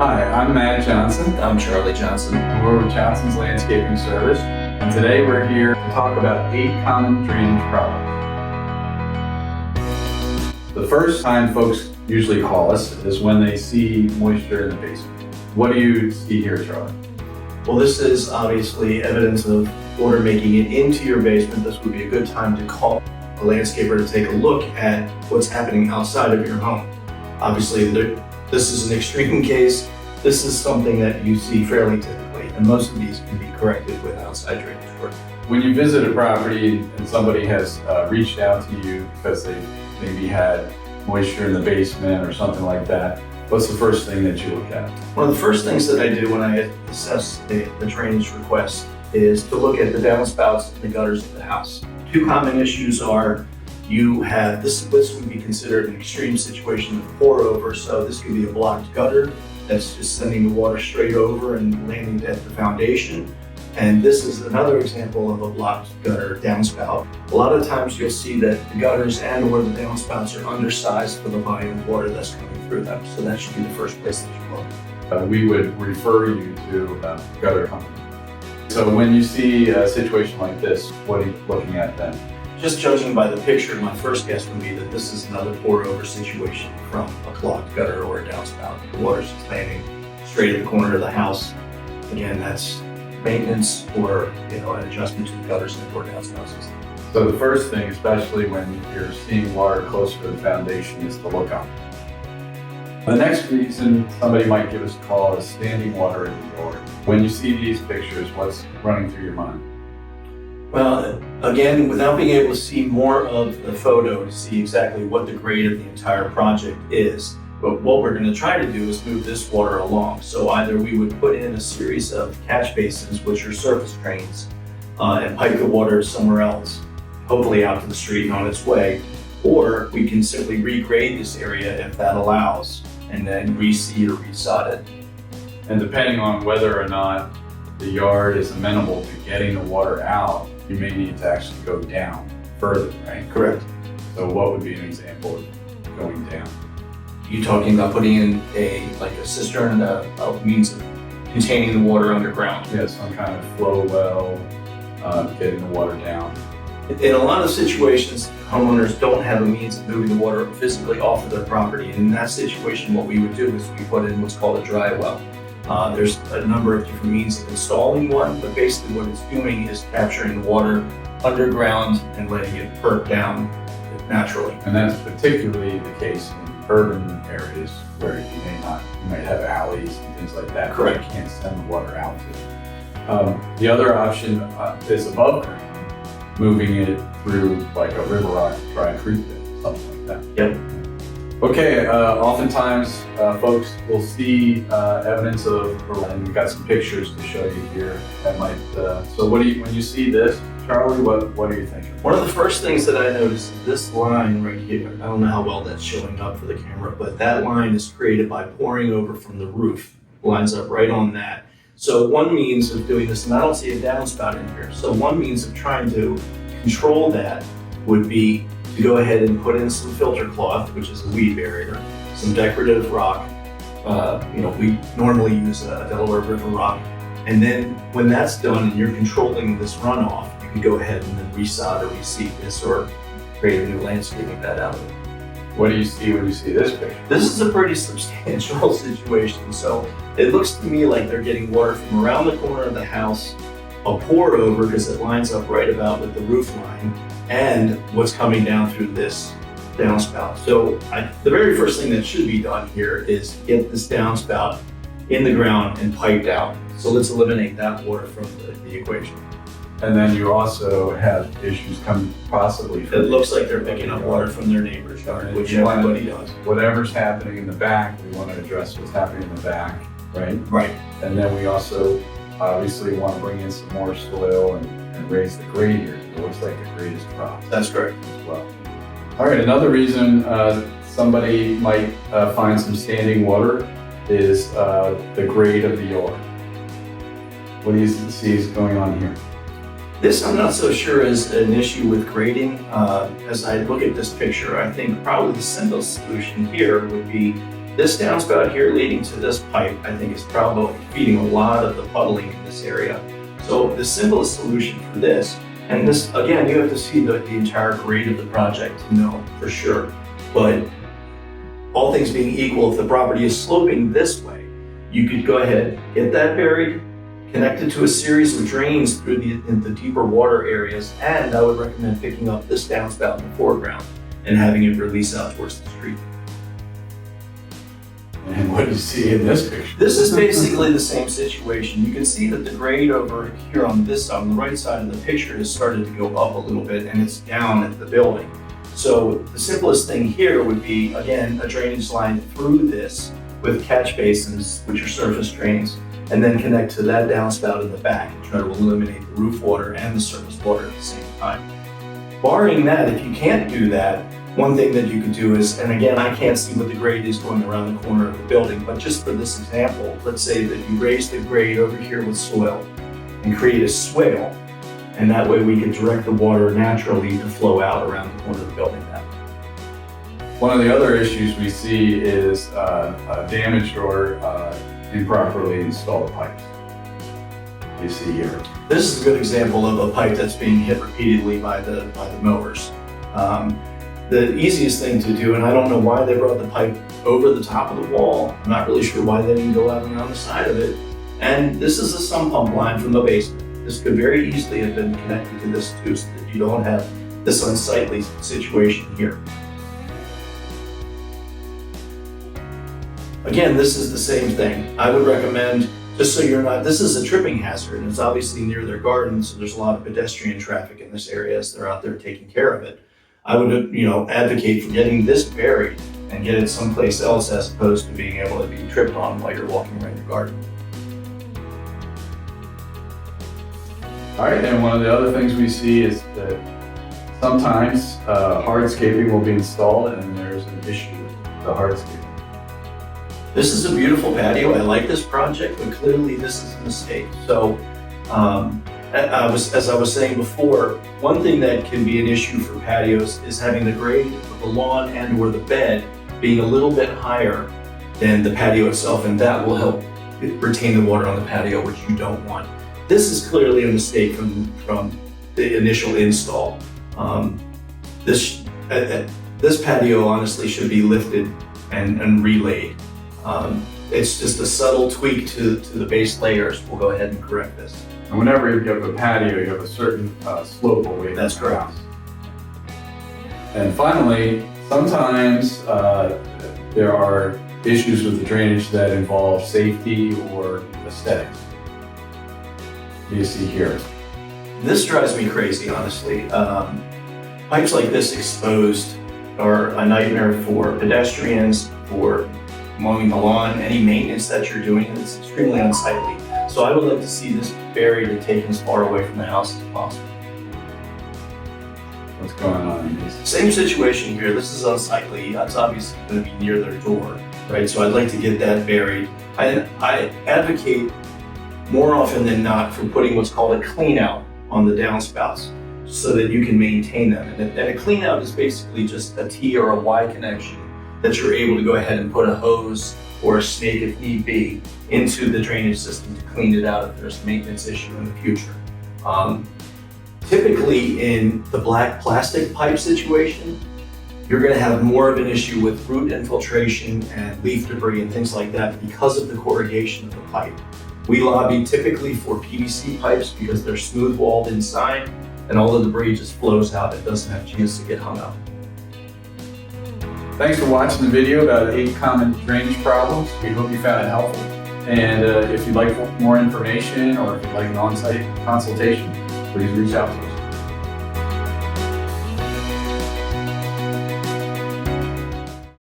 Hi, I'm Matt Johnson. I'm Charlie Johnson. We're with Johnson's Landscaping Service, and today we're here to talk about 8 common drainage problems. The first time folks usually call us is when they see moisture in the basement. What do you see here, Charlie? Well, this is obviously evidence of water making it into your basement. This would be a good time to call a landscaper to take a look at what's happening outside of your home. Obviously, this is an extreme case. This is something that you see fairly typically, and most of these can be corrected with outside drainage work. When you visit a property and somebody has reached out to you because they maybe had moisture in the basement or something like that, what's the first thing that you look at? One of the first things that I do when I assess the drainage request is to look at the downspouts and the gutters of the house. Two common issues are this would be considered an extreme situation of pour over, so this could be a blocked gutter that's just sending the water straight over and landing at the foundation. And this is another example of a blocked gutter downspout. A lot of times you'll see that the gutters and or the downspouts are undersized for the volume of water that's coming through them. So that should be the first place that you look. We would refer you to a gutter company. So when you see a situation like this, what are you looking at then? Just judging by the picture, my first guess would be that this is another pour over situation from a clogged gutter or a downspout. The water's just landing straight at the corner of the house. Again, that's maintenance or an adjustment to the gutters and or downspout system. So the first thing, especially when you're seeing water closer to the foundation, is to look up. The next reason somebody might give us a call is standing water in the yard. When you see these pictures, what's running through your mind? Well, again, without being able to see more of the photo to see exactly what the grade of the entire project is, but what we're going to try to do is move this water along. So either we would put in a series of catch basins, which are surface drains, and pipe the water somewhere else, hopefully out to the street and on its way, or we can simply regrade this area if that allows, and then reseed or resod it. And depending on whether or not the yard is amenable to getting the water out, you may need to actually go down further, right? Correct. So what would be an example of going down? You talking about putting in a cistern, a means of containing the water underground? Yeah, some kind of flow well, getting the water down. In a lot of situations, homeowners don't have a means of moving the water physically off of their property. And in that situation, what we would do is we put in what's called a dry well. There's a number of different means of installing one, but basically what it's doing is capturing the water underground and letting it perk down naturally. And that's particularly the case in urban areas where you might have alleys and things like that. Correct. You can't send the water out to. The other option is above ground, moving it through like a river rock, dry creek bed, something like that. Yep. Okay, oftentimes folks will see evidence of, and we've got some pictures to show you here that might, so when you see this, Charlie, what are you thinking? One of the first things that I noticed is this line right here. I don't know how well that's showing up for the camera, but that line is created by pouring over from the roof. Lines up right on that. So one means of doing this, and I don't see a downspout in here, so one means of trying to control that would be to go ahead and put in some filter cloth, which is a weed barrier, some decorative rock. We normally use a Delaware River rock. And then when that's done and you're controlling this runoff, you can go ahead and then resod or reseed this or create a new landscaping bed out of it. What do you see when you see this picture? This is a pretty substantial situation. So it looks to me like they're getting water from around the corner of the house, a pour over because it lines up right about with the roof line, and what's coming down through this downspout. So the very first thing that should be done here is get this downspout in the ground and piped out. So let's eliminate that water from the equation. And then you also have issues coming possibly from... It looks like they're picking up water from their neighbor's yard, which everybody does. Whatever's happening in the back, we want to address what's happening in the back, right? Right. And then we also obviously want to bring in some more soil and raise the grade here. It looks like the grade is dropped. That's correct. As well. All right, another reason somebody might find some standing water is the grade of the yard. What do you see is going on here? This I'm not so sure is an issue with grading. As I look at this picture, I think probably the simplest solution here would be This downspout here leading to this pipe, I think, is probably feeding a lot of the puddling in this area. So the simplest solution for this, and this, again, you have to see the entire grade of the project to know for sure, but all things being equal, if the property is sloping this way, you could go ahead, get that buried, connect it to a series of drains through the deeper water areas, and I would recommend picking up this downspout in the foreground and having it release out towards the street. And what do you see in this picture? This is basically the same situation. You can see that the grade over here on this side, on the right side of the picture, has started to go up a little bit, and it's down at the building. So the simplest thing here would be, again, a drainage line through this with catch basins, which are surface drains, and then connect to that downspout in the back and try to eliminate the roof water and the surface water at the same time. Barring that, if you can't do that, one thing that you could do is, and again, I can't see what the grade is going around the corner of the building, but just for this example, let's say that you raise the grade over here with soil and create a swale, and that way we can direct the water naturally to flow out around the corner of the building that way. One of the other issues we see is damaged or improperly installed pipes. You see here. This is a good example of a pipe that's being hit repeatedly by the mowers. The easiest thing to do, and I don't know why they brought the pipe over the top of the wall. I'm not really sure why they didn't go out and around the side of it. And this is a sump pump line from the basement. This could very easily have been connected to this too, so that you don't have this unsightly situation here. Again, this is the same thing. I would recommend, just so you're not, this is a tripping hazard, and it's obviously near their garden, so there's a lot of pedestrian traffic in this area as they're out there taking care of it. I would, advocate for getting this buried and get it someplace else as opposed to being able to be tripped on while you're walking around your garden. All right, and one of the other things we see is that sometimes hardscaping will be installed and there's an issue with the hardscaping. This is a beautiful patio. I like this project, but clearly this is a mistake. So, as I was saying before, one thing that can be an issue for patios is having the grade of the lawn and or the bed being a little bit higher than the patio itself, and that will help retain the water on the patio, which you don't want. This is clearly a mistake from the initial install. This patio honestly should be lifted and relaid. It's just a subtle tweak to the base layers. We'll go ahead and correct this. And whenever you have a patio, you have a certain slope away. That's correct. And finally, sometimes there are issues with the drainage that involve safety or aesthetics. You see here. This drives me crazy, honestly. Pipes like this exposed are a nightmare for pedestrians, for mowing the lawn, any maintenance that you're doing, and it's extremely unsightly. So I would like to see this buried and taken as far away from the house as possible. What's going on in these? Same situation here. This is unsightly. That's obviously going to be near their door, right? So I'd like to get that buried. I advocate more often than not for putting what's called a clean out on the downspouts so that you can maintain them. And a clean out is basically just a T or a Y connection that you're able to go ahead and put a hose or a snake, if need be, into the drainage system to clean it out if there's a maintenance issue in the future. Typically in the black plastic pipe situation, you're going to have more of an issue with root infiltration and leaf debris and things like that because of the corrugation of the pipe. We lobby typically for PVC pipes because they're smooth walled inside and all the debris just flows out. It doesn't have a chance to get hung up. Thanks for watching the video about 8 common drainage problems. We hope you found it helpful. And if you'd like more information or if you'd like an on-site consultation, please reach out to us.